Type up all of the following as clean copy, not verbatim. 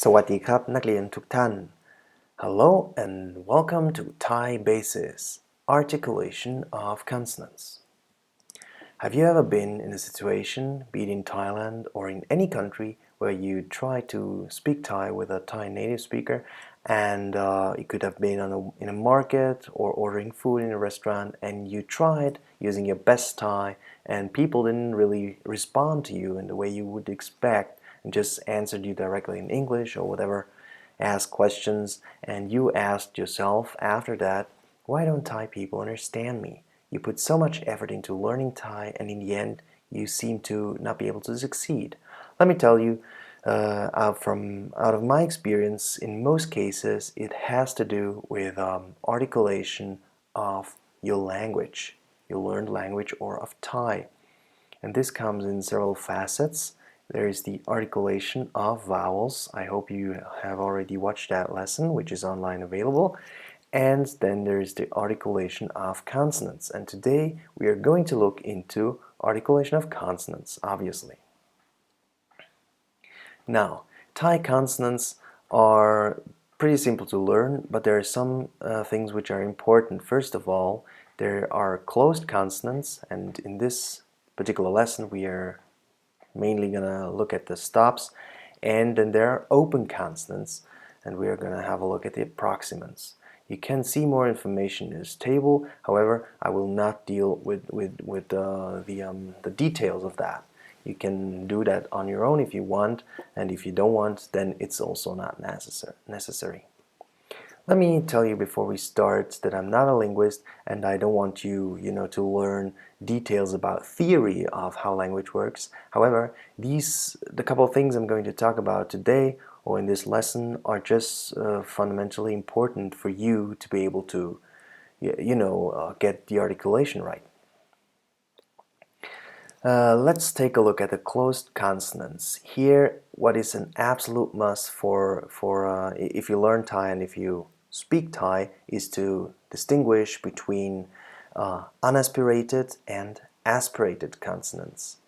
สวัสดีครับนักเรียนทุกท่าน Hello and welcome to Thai Basis Articulation of Consonants. Have you ever been in a situation, be it in Thailand or in any country, where you try to speak Thai with a Thai native speaker and it could have been in a market or ordering food in a restaurant, and you tried using your best Thai and people didn't really respond to you in the way you would expect and just answered you directly in English or whatever, asked questions, and you asked yourself after that, why don't Thai people understand me? You put so much effort into learning Thai, and in the end, you seem to not be able to succeed. Let me tell you, out of my experience, in most cases, it has to do with articulation of your language, your learned language, or of Thai. And this comes in several facets. There is the articulation of vowels. I hope you have already watched that lesson, which is online available. And then there is the articulation of consonants. And today we are going to look into articulation of consonants, obviously. Now, Thai consonants are pretty simple to learn, but there are some things which are important. First of all, there are closed consonants, and in this particular lesson we are mainly going to look at the stops, and then there are open consonants, and we are going to have a look at the approximants. You can see more information in this table. However, I will not deal with the details of that. You can do that on your own if you want, and if you don't want, then it's also not necessary. Let me tell you before we start that I'm not a linguist, and I don't want you, to learn details about theory of how language works. However, the couple of things I'm going to talk about today or in this lesson are just fundamentally important for you to be able to, get the articulation right. Let's take a look at the closed consonants. Here, what is an absolute must for if you learn Thai and if you speak Thai is to distinguish between unaspirated and aspirated consonants.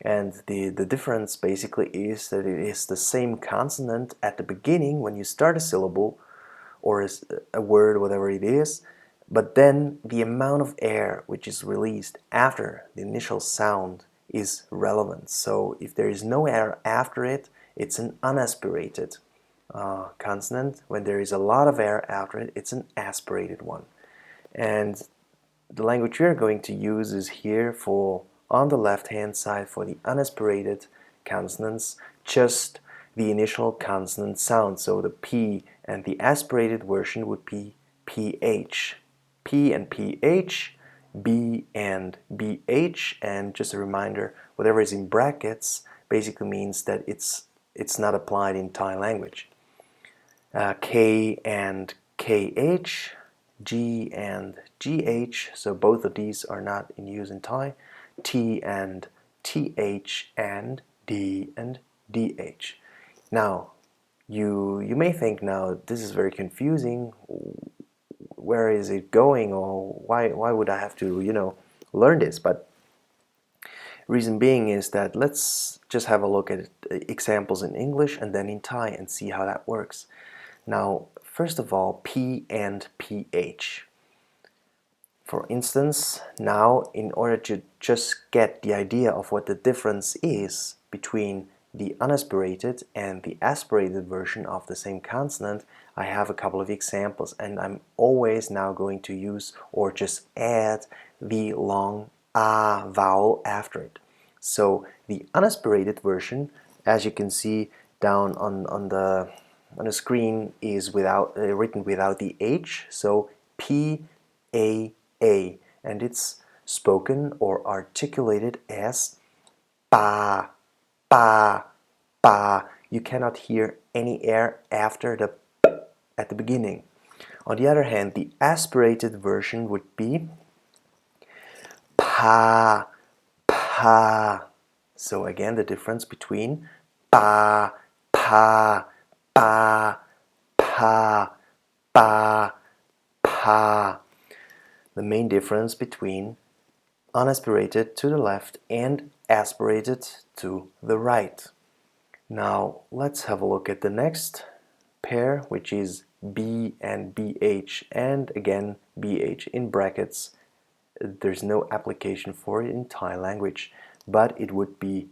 And the difference basically is that it is the same consonant at the beginning when you start a syllable or a word, whatever it is, but then the amount of air which is released after the initial sound is relevant. So if there is no air after it, it's an unaspirated consonant. When there is a lot of air after it, it's an aspirated one. And the language we're going to use is here for, on the left hand side, for the unaspirated consonants, just the initial consonant sound. So the P, and the aspirated version would be PH. P and PH, B and BH, and just a reminder, whatever is in brackets basically means that it's not applied in Thai language. K and KH, G and GH, so both of these are not in use in Thai. T and TH, and D and DH. Now, you may think now this is very confusing. Where is it going, or why would I have to learn this? But reason being is that let's just have a look at examples in English and then in Thai and see how that works. Now, first of all, P and PH. For instance, now in order to just get the idea of what the difference is between the unaspirated and the aspirated version of the same consonant, I have a couple of examples, and I'm always now going to use or just add the long ah vowel after it. So the unaspirated version, as you can see down on the screen, is written without the H, so P-A-A, and it's spoken or articulated as ba, ba, ba. You cannot hear any air after the p at the beginning. On the other hand, the aspirated version would be pa, pa. So again, the difference between pa, pa, pa, pa, pa, pa. The main difference between unaspirated to the left and aspirated to the right. Now let's have a look at the next pair, which is B and BH, and again BH in brackets. There's no application for it in Thai language, but it would be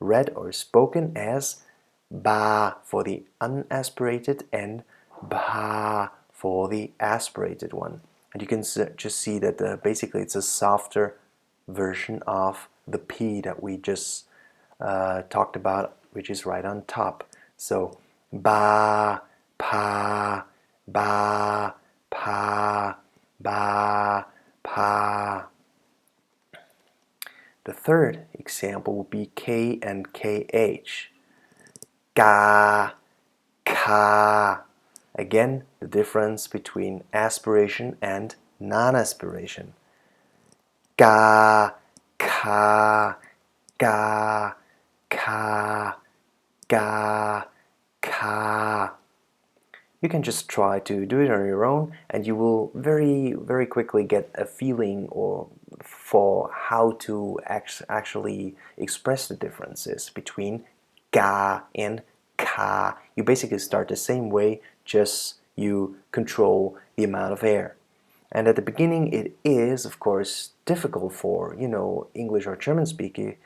read or spoken as ba for the unaspirated and ba for the aspirated one. And you can just see that basically it's a softer version of the P that we just talked about, which is right on top. So ba, pa, ba, pa, ba, pa. The third example would be K and KH. Ka, ka. Again, the difference between aspiration and non-aspiration. Ka, ka, ka, ka, ka, ka. You can just try to do it on your own, and you will very quickly get a feeling for how to actually express the differences between ga and ka. You basically start the same way, just you control the amount of air. And at the beginning, it is, of course, difficult for English or German speaking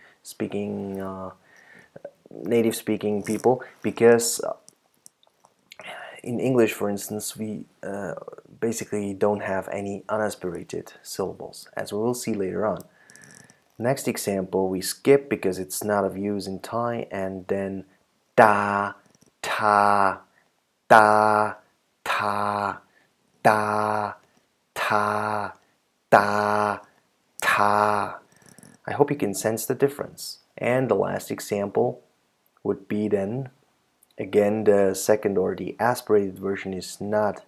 native speaking people, because in English, for instance, we basically don't have any unaspirated syllables, as we will see later on. Next example we skip because it's not of use in Thai, and then da, ta, da, ta, da, ta, da, ta. I hope you can sense the difference. And the last example would be then, again, the second or the aspirated version is not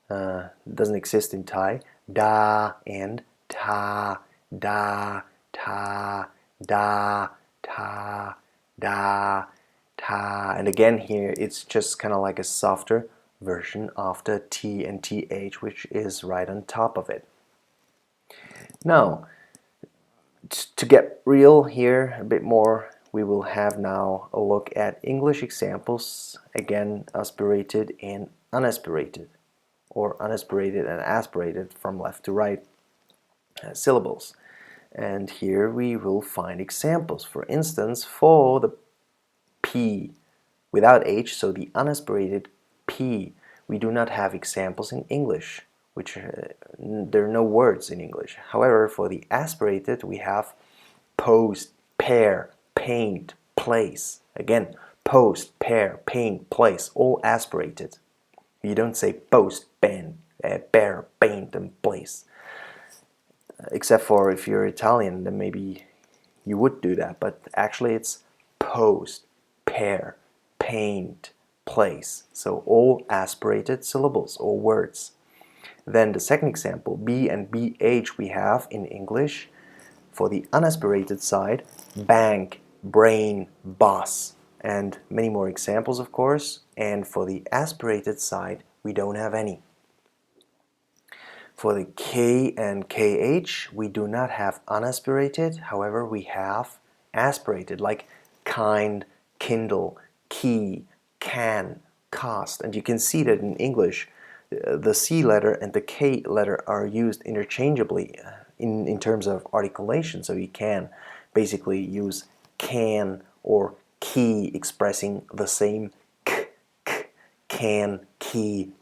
doesn't exist in Thai. Da and ta, da, ta, da, ta, da, ta. And again here it's just kind of like a softer version of the T and TH, which is right on top of it. Now, to get real here a bit more, we will have now a look at English examples, again aspirated and unaspirated, or unaspirated and aspirated from left to right syllables. And here we will find examples. For instance, for the P without H, so the unaspirated P, we do not have examples in English, which there are no words in English. However, for the aspirated, we have post, pair, paint, place. Again, post, pair, paint, place, all aspirated. You don't say post, pen, pair, paint, and place. Except for if you're Italian, then maybe you would do that. But actually it's post, pair, paint, place. So all aspirated syllables, all words. Then the second example, B and BH, we have in English. For the unaspirated side, bank, brain, boss, and many more examples, of course. And for the aspirated side, we don't have any. For the K and KH, we do not have unaspirated, however, we have aspirated, like kind, kindle, key, can, cost. And you can see that in English, the C letter and the K letter are used interchangeably in terms of articulation. So you can basically use can or key expressing the same k, can, key,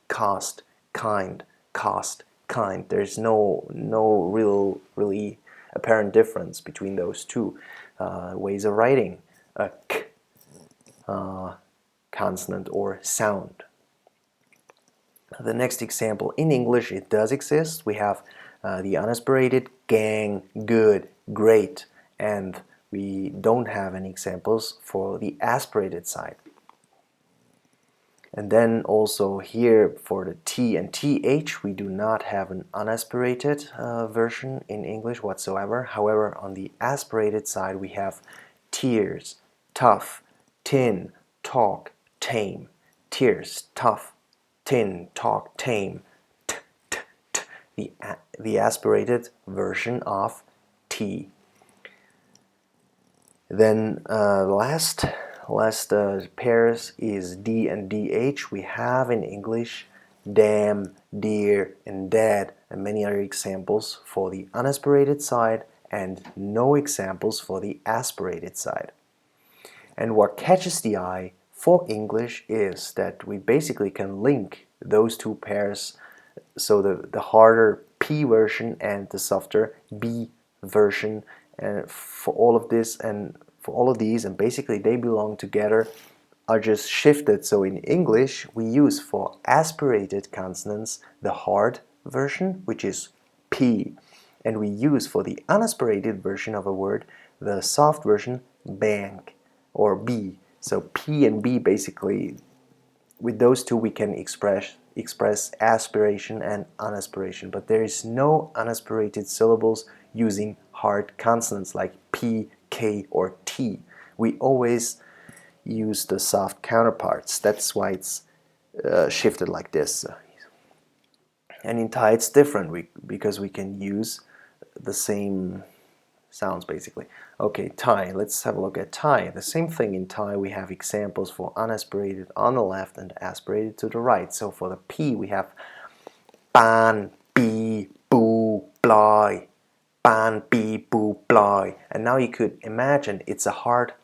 cost, kind, cost, kind. There's no really apparent difference between those two ways of writing a k consonant or sound. The next example, in English it does exist. We have the unaspirated gang, good, great, and we don't have any examples for the aspirated side. And then also here for the T and TH, we do not have an unaspirated version in English whatsoever. However, on the aspirated side, we have tears, tough, tin, talk, tame. Tears, tough, tin, talk, tame. T, t, t. The aspirated version of T. Then last pairs is D and DH. We have in English damn, dear, and dad, and many other examples for the unaspirated side and no examples for the aspirated side. And what catches the eye for English is that we basically can link those two pairs, so the harder P version and the softer B version, and for all of this and for all of these, and basically they belong together, are just shifted. So in English we use for aspirated consonants the hard version, which is P, and we use for the unaspirated version of a word the soft version bank or B. So P and B, basically with those two we can express aspiration and unaspiration, but there is no unaspirated syllables using hard consonants like P, K, or T. We always use the soft counterparts. That's why it's shifted like this. And in Thai it's different because we can use the same sounds basically. Okay, Thai. Let's have a look at Thai. The same thing in Thai. We have examples for unaspirated on the left and aspirated to the right. So for the P we have Pan, Pi, Bu, Ploy. Pan, Pi, Bu, Ploy. And now you could imagine it's a hard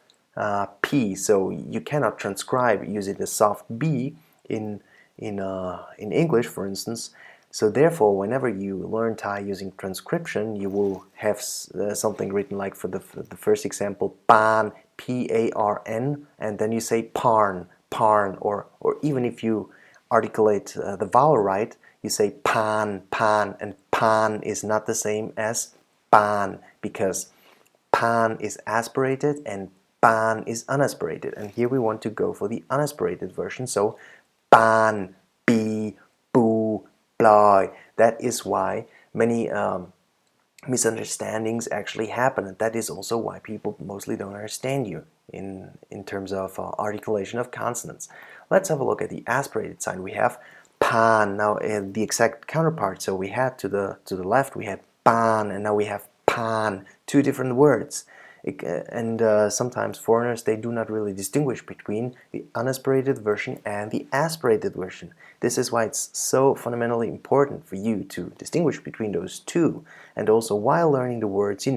P, so you cannot transcribe using the soft B in English, for instance. So therefore, whenever you learn Thai using transcription, you will have something written like for the first example, Pan, P-A-R-N, and then you say Parn, Parn, or even if you articulate the vowel right, you say Pan, Pan, and Pan is not the same as Pan, because Pan is aspirated and Pan is unaspirated, and here we want to go for the unaspirated version. So Pan, Pi, Bu, Ploy. That is why many misunderstandings actually happen, and that is also why people mostly don't understand you in terms of articulation of consonants. Let's have a look at the aspirated side. We have Pan, now the exact counterpart. So we had to the left we had Pan, and now we have Pan, two different words. And sometimes foreigners, they do not really distinguish between the unaspirated version and the aspirated version. This is why it's so fundamentally important for you to distinguish between those two, and also while learning the words,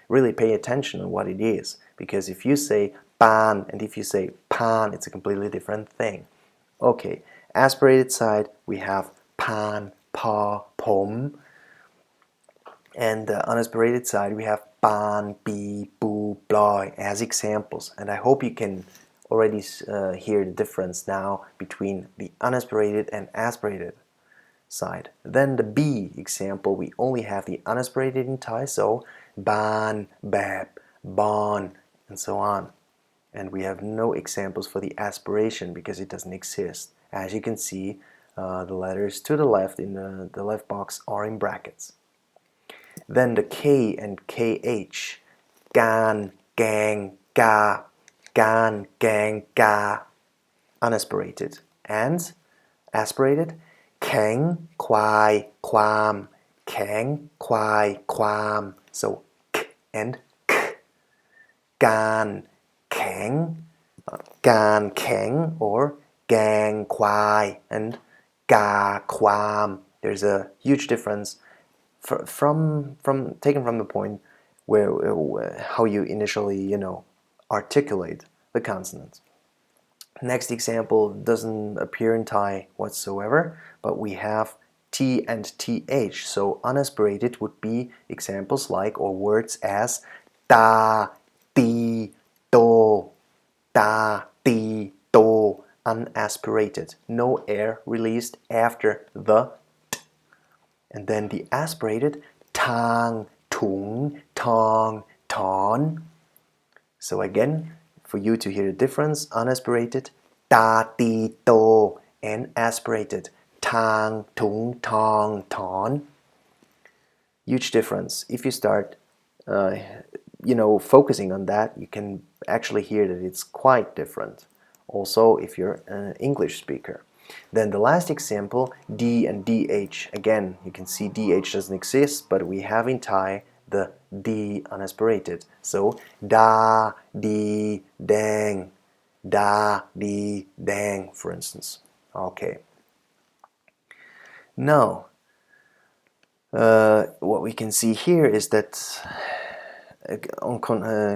really pay attention on what it is, because if you say pan and if you say pan, it's a completely different thing. Okay, aspirated side we have pan, pa, pom, and the unaspirated side we have pan, pi, bu, ploy as examples. And I hope you can already hear the difference now between the unaspirated and aspirated side. Then the B example, we only have the unaspirated in Thai, so ban, bab, bon, and so on. And we have no examples for the aspiration because it doesn't exist. As you can see, the letters to the left in the left box are in brackets. Then the K and KH, gan, gang, ga, gan, gang, ga, unaspirated. And aspirated, keng, kwai, kwam, keng, kwai, kwam. So k and k, gan, keng, gan, keng, or gang, kwai, and ga, kwam. There's a huge difference taken from the point where how you initially articulate the consonants. Next example doesn't appear in Thai whatsoever, but we have T and TH. So unaspirated would be examples like, or words as ta, ti, to, ta, ti, to, unaspirated. No air released after the t. And then the aspirated, tang, tung, tong, ton. So again, for you to hear the difference, unaspirated, ta, ti, to, and aspirated, tang, tung, tong, ton. Huge difference. If you start, focusing on that, you can actually hear that it's quite different. Also, if you're an English speaker. Then the last example, D and DH. Again, you can see DH doesn't exist, but we have in Thai the D unaspirated. So da, di, dang, da, di, dang, for instance. Okay. Now, what we can see here is that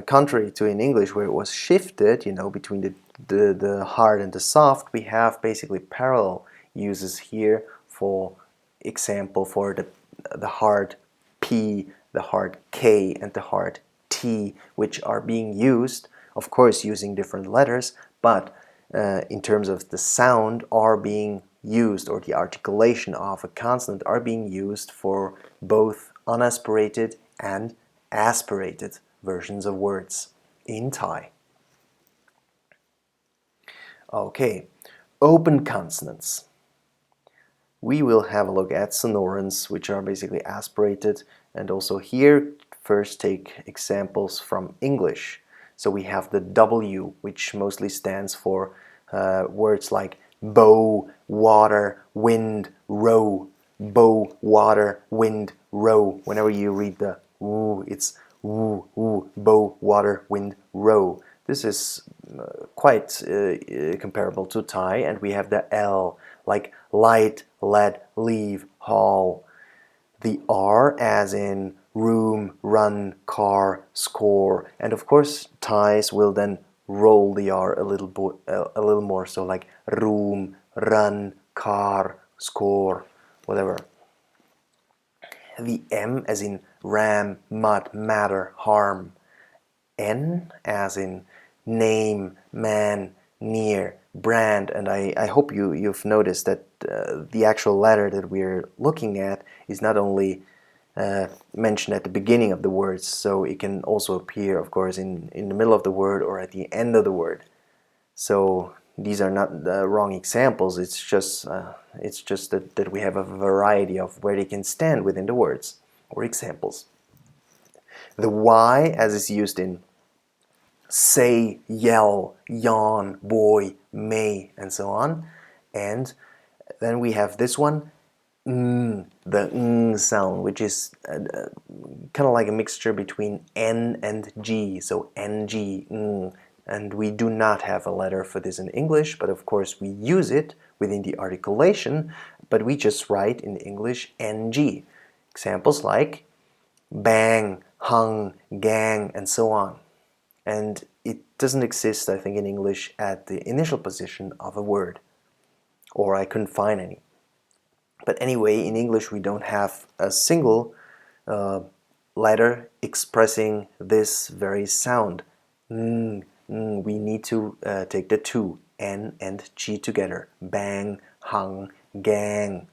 contrary to in English where it was shifted, between the hard and the soft, we have basically parallel uses here. For example, for the hard P, the hard K, and the hard T, which are being used, of course using different letters, but in terms of the sound are being used, or the articulation of a consonant are being used for both unaspirated and aspirated versions of words in Thai. Okay, open consonants. We will have a look at sonorants, which are basically aspirated, and also here first take examples from English. So we have the W, which mostly stands for words like bow, water, wind, row. Bow, water, wind, row. Whenever you read the woo, it's woo, woo, bow, water, wind, row. This is quite comparable to Thai, and we have the L, like light, let, leave, haul. The R as in room, run, car, score, and of course Thais will then roll the R a little more, so like room, run, car, score, whatever. The M as in ram, mud, matter, harm. N as in name, man, near, brand, and I hope you've noticed that the actual letter that we're looking at is not only mentioned at the beginning of the words, so it can also appear, of course, in the middle of the word or at the end of the word. So these are not the wrong examples. It's just that we have a variety of where they can stand within the words or examples. The Y, as is used in say, yell, yawn, boy, may, and so on. And then we have this one, the sound, which is kind of like a mixture between N and G, so NG, and we do not have a letter for this in English, but of course we use it within the articulation, but we just write in English NG. Examples like bang, hung, gang, and so on. And it doesn't exist, I think, in English at the initial position of a word, or I couldn't find any. But anyway, in English we don't have a single letter expressing this very sound. We need to take the two, N and G together. Bang, hung, gang.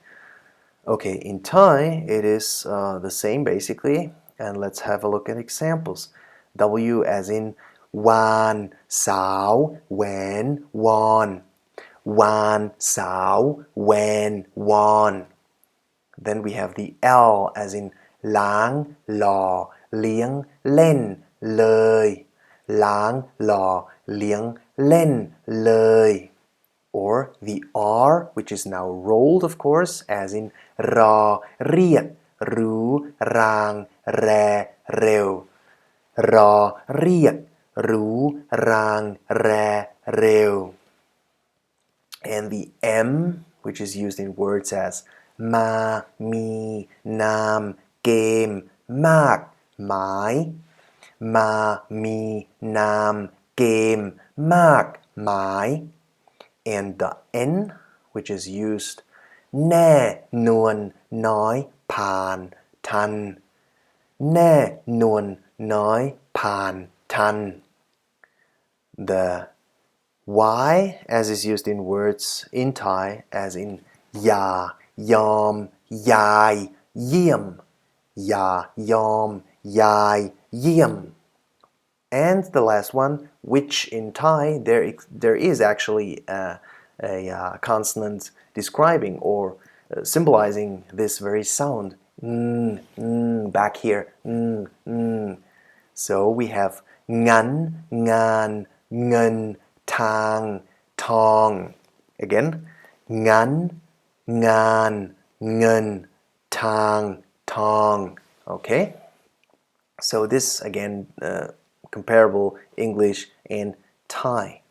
Okay, in Thai it is the same basically, and let's have a look at examples. W as in Wan, Sao, Wen, Wan. Wan, Sao, Wen, Wan. Then we have the L as in Lang, Law, Liang, Len, Lơi. Lang, Law, Liang, Len, Lơi. Or the R, which is now rolled, of course, as in Ra, Riet, Ru, Rang, Re, Reu. Ra, Riet, Ru, Rang, Re, Reu. And the M, which is used in words as Ma, Mi, Nam, Game, Mak, Mai. Ma, Mi, Nam, Game, Mak, Mai. And the N, which is used Nè, Nuon, Nói, Pan, Tan. Nè, Nuon, Nói, Pan, Tan. The Y, as is used in words in Thai, as in Ya, Yom, Yai, Yiem. Ya, Yom, Yai, Yiem. And the last one, which in Thai there is actually a consonant describing or symbolizing this very sound. Back here. So we have ngan, ngan, ngen, tang, tong. Again, ngan, ngan, ngen, tang, tong. Okay? So this again, comparable English and Thai.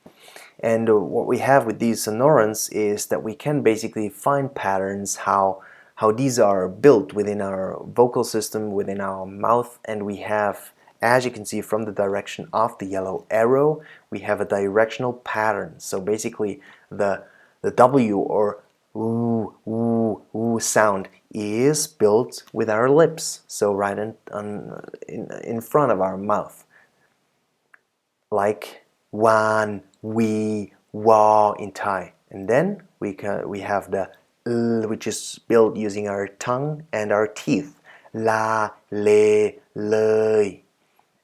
And what we have with these sonorants is that we can basically find patterns how these are built within our vocal system, within our mouth, and we have, as you can see from the direction of the yellow arrow, we have a directional pattern. So basically the W or sound is built with our lips, so right in front of our mouth, like wan, we, wa in Thai. And then we have the l, which is built using our tongue and our teeth, la, le, le.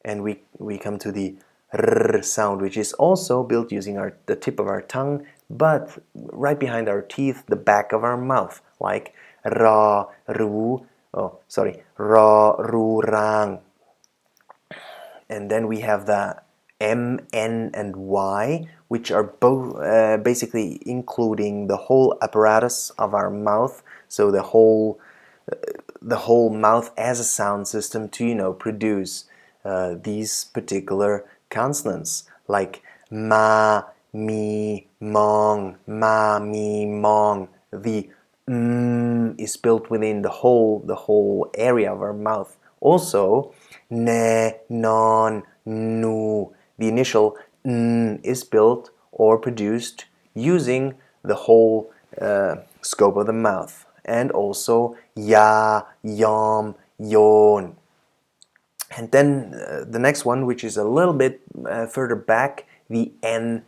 And we come to the r sound, which is also built using the tip of our tongue, but right behind our teeth, the back of our mouth, like ra, ru, ra, ru, rang. And then we have the M, N, and Y, which are both basically including the whole apparatus of our mouth, so the whole mouth as a sound system to produce these particular consonants, like ma, mi, mong, ma, mi, mong. The is built within the whole area of our mouth. Also, ne, non, nu. The initial is built or produced using the whole scope of the mouth. And also ya, yom, yon. And then the next one, which is a little bit further back, the ng,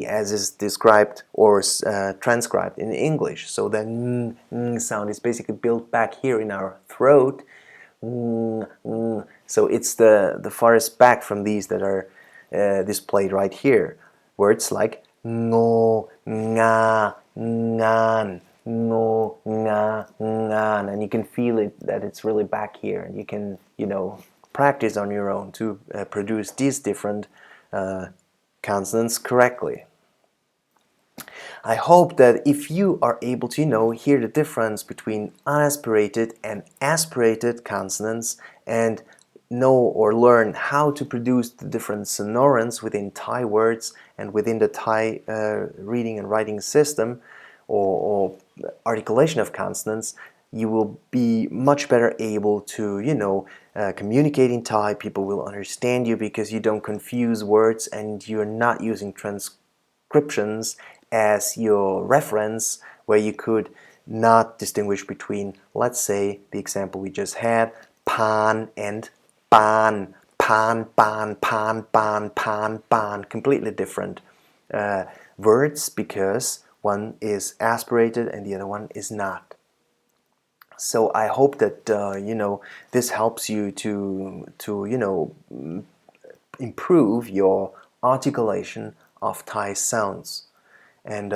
as is described or transcribed in English. So the n sound is basically built back here in our throat. So it's the farthest back from these that are displayed right here. Words like ngo, nga, ngan, ngo, nga, ngan, and you can feel it that it's really back here, and you can practice on your own to produce these different consonants correctly. I hope that if you are able to hear the difference between unaspirated and aspirated consonants and know or learn how to produce the different sonorants within Thai words and within the Thai reading and writing system or articulation of consonants, you will be much better able to communicate in Thai. People will understand you because you don't confuse words and you're not using transcriptions as your reference, where you could not distinguish between, let's say, the example we just had, pan and pan, pan, pan, pan, pan, pan, pan, completely different words because one is aspirated and the other one is not. So I hope that this helps you to improve your articulation of Thai sounds. And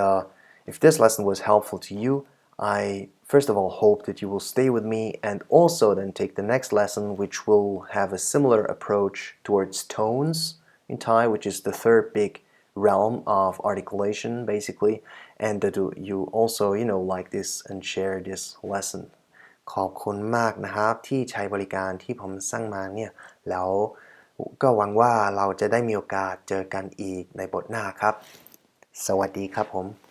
if this lesson was helpful to you, I first of all hope that you will stay with me and also then take the next lesson, which will have a similar approach towards tones in Thai, which is the third big realm of articulation basically, and that you also like this and share this lesson. ขอบคุณมากนะครับที่ใช้บริการที่ผมสั่งมาเนี่ยแล้วก็หวังว่าเราจะได้มีโอกาสเจอกันอีกในบทหน้าครับสวัสดีครับผม